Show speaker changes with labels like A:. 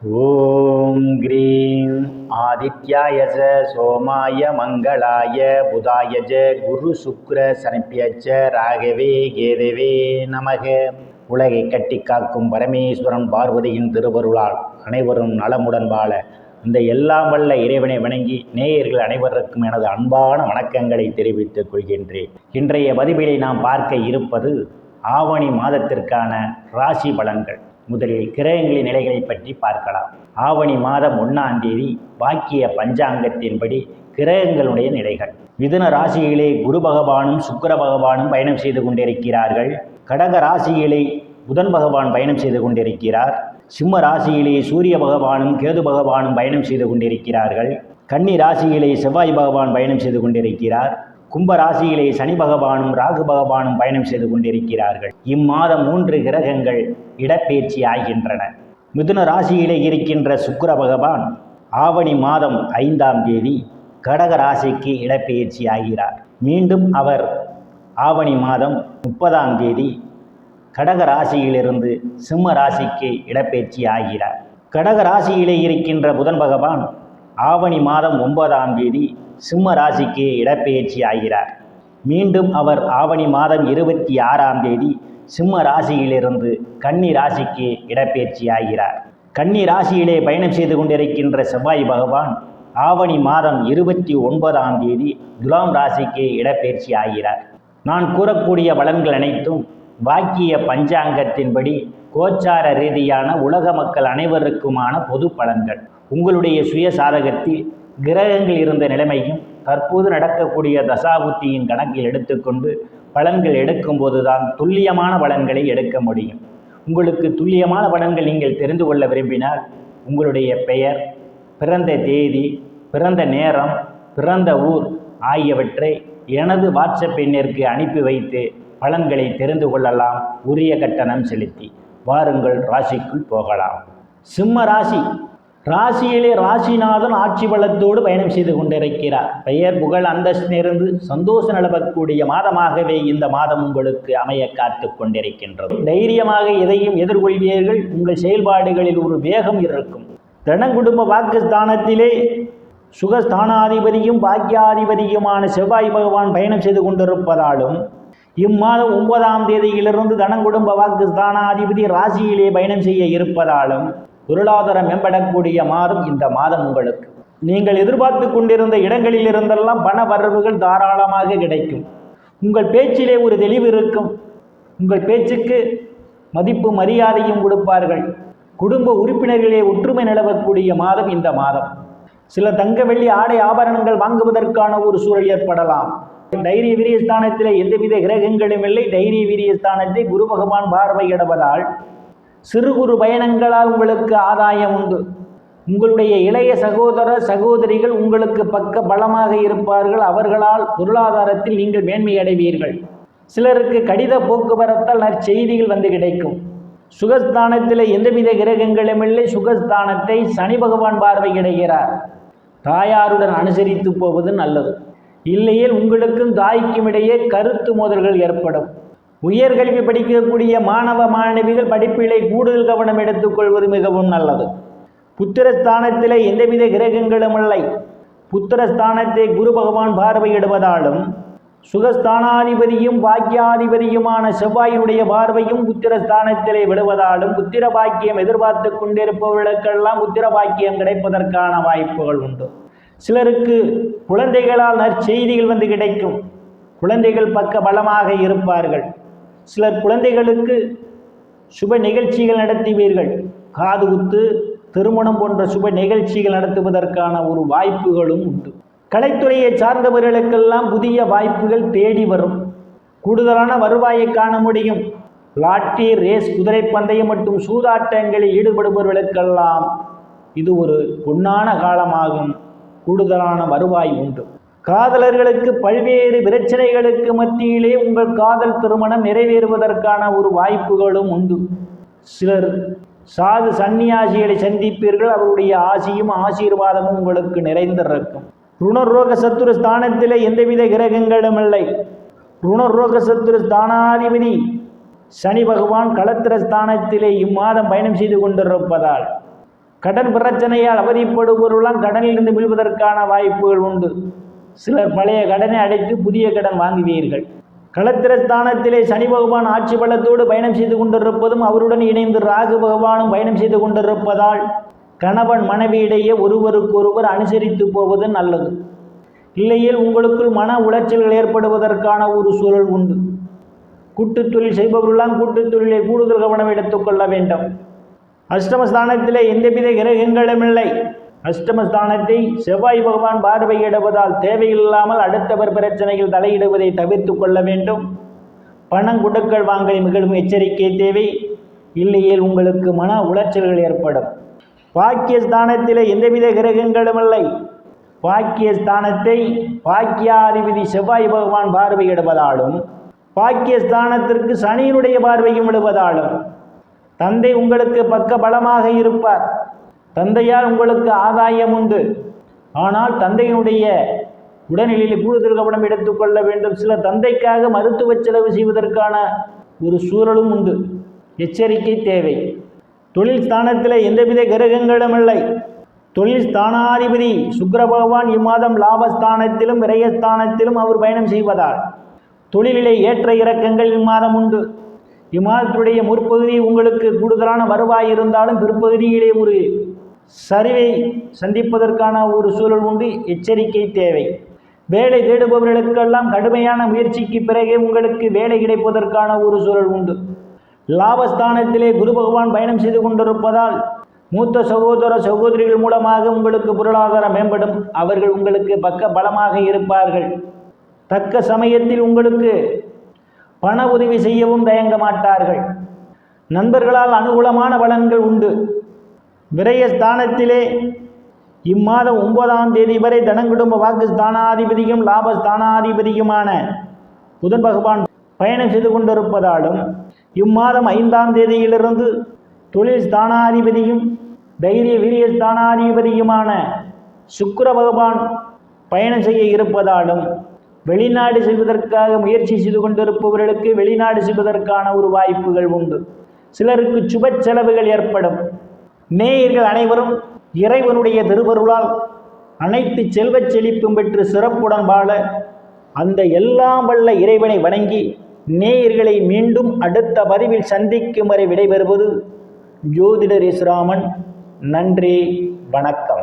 A: ஓம் cream ஆதித்யாய ச சோமாய மங்களாய புதாய ஜ குரு சுக்ர சனிப்பியச்ச ராகவே கேதவே நமக. உலகை கட்டி காக்கும் பரமேஸ்வரன் பார்வதியின் திருவருளால் அனைவரும் நலமுடன் வாழ இந்த எல்லாம் வல்ல இறைவனை வணங்கி நேயர்கள் அனைவருக்கும் எனது அன்பான வணக்கங்களை தெரிவித்துக் கொள்கின்றேன். இன்றைய பதிவிலை நாம் பார்க்க இருப்பது ஆவணி மாதத்திற்கான ராசி பலன்கள். முதலில் கிரகங்களின் நிலைகளை பற்றி பார்க்கலாம். ஆவணி மாதம் 1ஆம் தேதி வாக்கிய பஞ்சாங்கத்தின்படி கிரகங்களுடைய நிலைகள். மிதுன ராசியிலே குரு பகவானும் சுக்கிர பகவானும் பயணம் செய்து கொண்டிருக்கிறார்கள். கடக ராசியிலே புதன் பகவான் பயணம் செய்து கொண்டிருக்கிறார். சிம்ம ராசியிலே சூரிய பகவானும் கேது பகவானும் பயணம் செய்து கொண்டிருக்கிறார்கள். கன்னி ராசியிலே செவ்வாய் பகவான் பயணம் செய்து கொண்டிருக்கிறார். கும்ப ராசியிலே சனி பகவானும் ராகு பகவானும் பயணம் செய்து கொண்டிருக்கிறார்கள். இம்மாதம் 3 கிரகங்கள் இடப்பெயர்ச்சி ஆகின்றன. மிதுன ராசியிலே இருக்கின்ற சுக்கிர பகவான் ஆவணி மாதம் 5ஆம் தேதி கடக ராசிக்கு இடப்பெயர்ச்சி ஆகிறார். மீண்டும் அவர் ஆவணி மாதம் 30ஆம் தேதி கடக ராசியிலிருந்து சிம்ம ராசிக்கு இடப்பெயர்ச்சி ஆகிறார். கடக ராசியிலே இருக்கின்ற புதன் பகவான் ஆவணி மாதம் 9ஆம் தேதி சிம்ம ராசிக்கு இடப்பெயர்ச்சி ஆகிறார். மீண்டும் அவர் ஆவணி மாதம் 26ஆம் தேதி சிம்ம ராசியிலிருந்து கன்னி ராசிக்கு இடப்பெயர்ச்சி ஆகிறார். கன்னி ராசியிலே பயணம் செய்து கொண்டிருக்கின்ற செவ்வாய் பகவான் ஆவணி மாதம் 29ஆம் தேதி துலாம் ராசிக்கு இடப்பெயர்ச்சி ஆகிறார். நான் கூறக்கூடிய பலன்கள் அனைத்தும் வாக்கிய பஞ்சாங்கத்தின்படி கோச்சார ரீதியான உலக மக்கள் அனைவருக்குமான பொது பலன்கள். உங்களுடைய சுய சாதகத்தில் கிரகங்கள் இருந்த நிலைமையும் தற்போது நடக்கக்கூடிய தசாபுத்தியின் கணக்கில் எடுத்துக்கொண்டு பலன்கள் எடுக்கும்போது தான் துல்லியமான பலன்களை எடுக்க முடியும். உங்களுக்கு துல்லியமான பலன்கள் நீங்கள் தெரிந்து கொள்ள விரும்பினால் உங்களுடைய பெயர், பிறந்த தேதி, பிறந்த நேரம், பிறந்த ஊர் ஆகியவற்றை எனது வாட்ஸ்அப் எண்ணிற்கு அனுப்பி வைத்து பலன்களை தெரிந்து கொள்ளலாம், உரிய கட்டணம் செலுத்தி. வாருங்கள் ராசிக்குள் போகலாம். சிம்ம ராசி. ராசியிலே ராசிநாதன் ஆட்சி பலத்தோடு பயணம் செய்து கொண்டிருக்கிறார். பெயர் புகழ் அந்தஸ்திலிருந்து சந்தோஷம் நிலவக்கூடிய மாதமாகவே இந்த மாதம் உங்களுக்கு அமைய காத்து கொண்டிருக்கின்றது. தைரியமாக எதையும் எதிர்கொள்வீர்கள். உங்கள் செயல்பாடுகளில் ஒரு வேகம் இருக்கும். தனக்குடும்ப வாக்குஸ்தானத்திலே சுகஸ்தானாதிபதியும் பாக்கியாதிபதியுமான செவ்வாய் பகவான் பயணம் செய்து கொண்டிருப்பதாலும் இம்மாதம் 9ஆம் தேதியிலிருந்து தனக்குடும்ப வாக்குஸ்தானாதிபதி ராசியிலே பயணம் செய்ய இருப்பதாலும் பொருளாதாரம் மேம்படக்கூடிய மாதம் இந்த மாதம் உங்களுக்கு. நீங்கள் எதிர்பார்த்து கொண்டிருந்த இடங்களில் இருந்தெல்லாம் பண வரவுகள் தாராளமாக கிடைக்கும். உங்கள் பேச்சிலே ஒரு தெளிவு இருக்கும். உங்கள் பேச்சுக்கு மதிப்பு மரியாதையும் கொடுப்பார்கள். குடும்ப உறுப்பினர்களே ஒற்றுமை நிலவக்கூடிய மாதம் இந்த மாதம். சில தங்க வெள்ளி ஆடை ஆபரணங்கள் வாங்குவதற்கான ஒரு சூழல் ஏற்படலாம். தைரிய வீரியஸ்தானத்திலே எந்தவித கிரகங்களும் இல்லை. தைரிய வீரியஸ்தானத்தை குரு பகவான் பார்வையிடுவதால் சிறு குறு பயணங்களால் உங்களுக்கு ஆதாயம் உண்டு. உங்களுடைய இளைய சகோதர சகோதரிகள் உங்களுக்கு பக்க பலமாக இருப்பார்கள். அவர்களால் பொருளாதாரத்தில் நீங்கள் மேன்மை அடைவீர்கள். சிலருக்கு கடித போக்குவரத்தால் நற்செய்திகள் வந்து கிடைக்கும். சுகஸ்தானத்தில் எந்தவித கிரகங்களும் இல்லை. சுகஸ்தானத்தை சனி பகவான் பார்வையிடுகிறார். தாயாருடன் அனுசரித்து போவது நல்லது. இல்லையில் உங்களுக்கும் தாய்க்கும் இடையே கருத்து மோதல்கள் ஏற்படும். உயர்கல்வி படிக்கக்கூடிய மாணவ மாணவிகள் படிப்பிலே கூடுதல் கவனம் எடுத்துக்கொள்வது மிகவும் நல்லது. புத்திரஸ்தானத்திலே எந்தவித கிரகங்களும் இல்லை. புத்திரஸ்தானத்தை குரு பகவான் பார்வையிடுவதாலும் சுகஸ்தானாதிபதியும் பாக்கியாதிபதியுமான செவ்வாயினுடைய பார்வையும் புத்திரஸ்தானத்திலே விடுவதாலும் புத்திர பாக்கியம் எதிர்பார்த்து கொண்டிருப்பவர்களுக்கெல்லாம் புத்திர பாக்கியம் கிடைப்பதற்கான வாய்ப்புகள் உண்டு. சிலருக்கு குழந்தைகளால் நற்செய்திகள் வந்து கிடைக்கும். குழந்தைகள் பக்க பலமாக இருப்பார்கள். சிலர் குழந்தைகளுக்கு சுப நிகழ்ச்சிகள் நடத்துவீர்கள். காது குத்து, திருமணம் போன்ற சுப நிகழ்ச்சிகள் நடத்துவதற்கான ஒரு வாய்ப்புகளும் உண்டு. கலைத்துறையை சார்ந்தவர்களுக்கெல்லாம் புதிய வாய்ப்புகள் தேடி வரும். கூடுதலான வருவாயை காண முடியும். லாட்டரி, ரேஸ், குதிரை பந்தயம் மற்றும் சூதாட்டங்களில் ஈடுபடுபவர்களுக்கெல்லாம் இது ஒரு பொன்னான காலமாகும். கூடுதலான வருவாய் உண்டு. காதலர்களுக்கு பல்வேறு பிரச்சனைகளுக்கு மத்தியிலே உங்கள் காதல் திருமணம் நிறைவேறுவதற்கான ஒரு வாய்ப்புகளும் உண்டு. சிலர் சாது சன்னியாசிகளை சந்திப்பீர்கள். அவருடைய ஆசியும் ஆசீர்வாதமும் உங்களுக்கு நிறைந்திருக்கும். ருணரோக சத்துரு ஸ்தானத்திலே எந்தவித கிரகங்களும் இல்லை. ருணரோக சத்துரு ஸ்தானாதிபதி சனி பகவான் களத்திர ஸ்தானத்திலே இம்மாதம் பயணம் செய்து கொண்டிருப்பதால்
B: கடன் பிரச்சனையால் அவதிப்படுபவர்களாம் கடனிலிருந்து மீள்வதற்கான வாய்ப்புகள் உண்டு. சிலர் பழைய கடனை அடைத்து புதிய கடன் வாங்குவீர்கள். களத்திரஸ்தானத்திலே சனி பகவான் ஆட்சி பலத்தோடு பயணம் செய்து கொண்டிருப்பதும் அவருடன் இணைந்து ராகு பகவானும் பயணம் செய்து கொண்டிருப்பதால் கணவன் மனைவியிடையே ஒருவருக்கொருவர் அனுசரித்து போவது நல்லது. இல்லையில் உங்களுக்குள் மன உளைச்சல்கள் ஏற்படுவதற்கான ஒரு சூழல் உண்டு. கூட்டுத் தொழில் செய்பவர்களாம் கூட்டுத் தொழிலை கூடுதல் கவனம் எடுத்துக்கொள்ள வேண்டும். அஷ்டமஸ்தானத்திலே எந்தவித கிரகங்களும் இல்லை. அஷ்டமஸ்தானத்தை செவ்வாய் பகவான் பார்வையிடுவதால் தேவையில்லாமல் அடுத்தவர் பிரச்சனையில் தலையிடுவதை தவிர்த்து கொள்ள வேண்டும். பணம் கொடுக்கல் வாங்கல் மிகவும் எச்சரிக்கை தேவை. இல்லையேல் உங்களுக்கு மன உளைச்சல்கள் ஏற்படும். பாக்கியஸ்தானத்திலே எந்தவித கிரகங்களும் இல்லை. பாக்கியஸ்தானத்தை பாக்கியாதிபதி செவ்வாய் பகவான் பார்வையிடுவதாலும் பாக்கியஸ்தானத்திற்கு சனியினுடைய பார்வையும் விடுவதாலும் தந்தை உங்களுக்கு பக்க பலமாக இருப்பார். தந்தையால் உங்களுக்கு ஆதாயம் உண்டு. ஆனால் தந்தையினுடைய உடல்நிலையில் கூடுதல் கவனம் எடுத்துக்கொள்ள வேண்டும். சில தந்தைக்காக மருத்துவ செலவு செய்வதற்கான ஒரு சூழலும் உண்டு. எச்சரிக்கை தேவை. தொழில் ஸ்தானத்தில் எந்தவித கிரகங்களும் இல்லை. தொழில் ஸ்தானாதிபதி சுக்கிர பகவான் இம்மாதம் லாபஸ்தானத்திலும் விரயஸ்தானத்திலும் அவர் பயணம் செய்வதால் தொழிலிலே ஏற்ற இறக்கங்கள் இம்மாதம் உண்டு. இம்மாதத்துடைய முற்பகுதி உங்களுக்கு கூடுதலான வருவாய் இருந்தாலும் பிற்பகுதியிலே ஒரு சரிவை சந்திப்பதற்கான ஒரு சூழல் உண்டு. எச்சரிக்கை தேவை. வேலை தேடுபவர்களுக்கெல்லாம் கடுமையான முயற்சிக்கு பிறகே உங்களுக்கு வேலை கிடைப்பதற்கான ஒரு சூழல் உண்டு. லாபஸ்தானத்திலே குரு பகவான் பயணம் செய்து கொண்டிருப்பதால் மூத்த சகோதர சகோதரிகள் மூலமாக உங்களுக்கு பொருளாதாரம் மேம்படும். அவர்கள் உங்களுக்கு பக்க பலமாக இருப்பார்கள். தக்க சமயத்தில் உங்களுக்கு பண உதவி செய்யவும் தயங்க மாட்டார்கள். நண்பர்களால் அனுகூலமான பலன்கள் உண்டு. விரயஸ்தானத்திலே இம்மாதம் 9ஆம் தேதி வரை தனங்குடும்ப வாக்கு ஸ்தானாதிபதியும் லாபஸ்தானாதிபதியுமான புதன் பகவான் பயணம் செய்து கொண்டிருப்பதாலும் இம்மாதம் 5ஆம் தேதியிலிருந்து தொழில் ஸ்தானாதிபதியும் தைரிய வீரிய ஸ்தானாதிபதியுமான சுக்கிர பகவான் பயணம் செய்ய இருப்பதாலும் வெளிநாடு செல்வதற்காக முயற்சி செய்து கொண்டிருப்பவர்களுக்கு வெளிநாடு செல்வதற்கான ஒரு வாய்ப்புகள் உண்டு. சிலருக்கு சுப செலவுகள் ஏற்படும். நேயர்கள் அனைவரும் இறைவனுடைய திருவருளால் அனைத்து செல்வச் செழிப்பும் பெற்று சிறப்புடன் வாழ அந்த எல்லாம் வல்ல இறைவனை வணங்கி நேயர்களை மீண்டும் அடுத்த பதிவில் சந்திக்கும் வரை விடைபெறுவது ஜோதிடர் இஸ்ராமன். நன்றி, வணக்கம்.